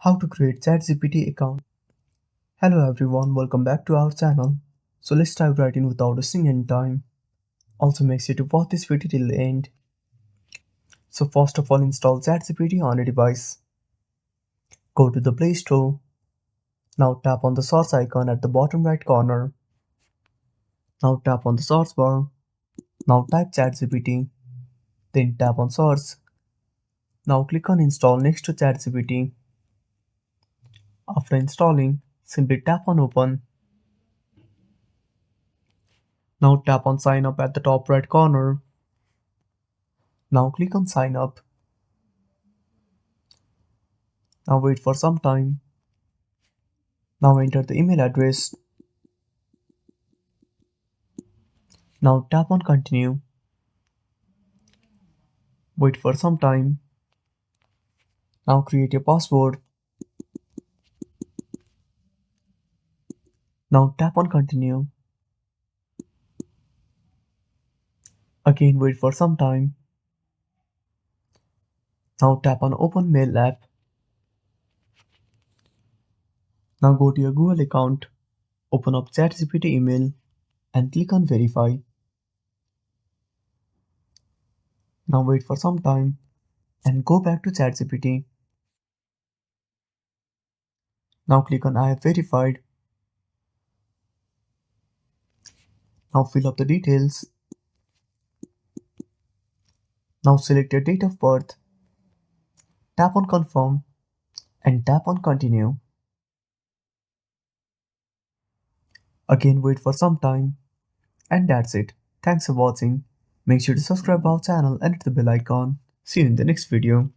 How to create ChatGPT account. Hello everyone, welcome back to our channel. So let's dive right in without wasting any time. Also make sure to watch this video till the end. So first of all, install ChatGPT on a device. Go to the Play Store. Now tap on the search icon at the bottom right corner. Now tap on the search bar. Now type ChatGPT. Then tap on search. Now click on install next to ChatGPT. After installing, simply tap on open. Now tap on sign up at the top right corner. Now click on sign up. Now wait for some time. Now enter the email address. Now tap on continue. Wait for some time. Now create a password. Now tap on continue. Again wait for some time. Now tap on open mail app. Now go to your Google account. Open up ChatGPT email and click on verify. Now wait for some time and go back to ChatGPT. Now click on I have verified. Now fill up the details. Now select your date of birth. Tap on confirm and tap on continue. Again wait for some time. And that's it. Thanks for watching. Make sure to subscribe our channel and hit the bell icon. See you in the next video.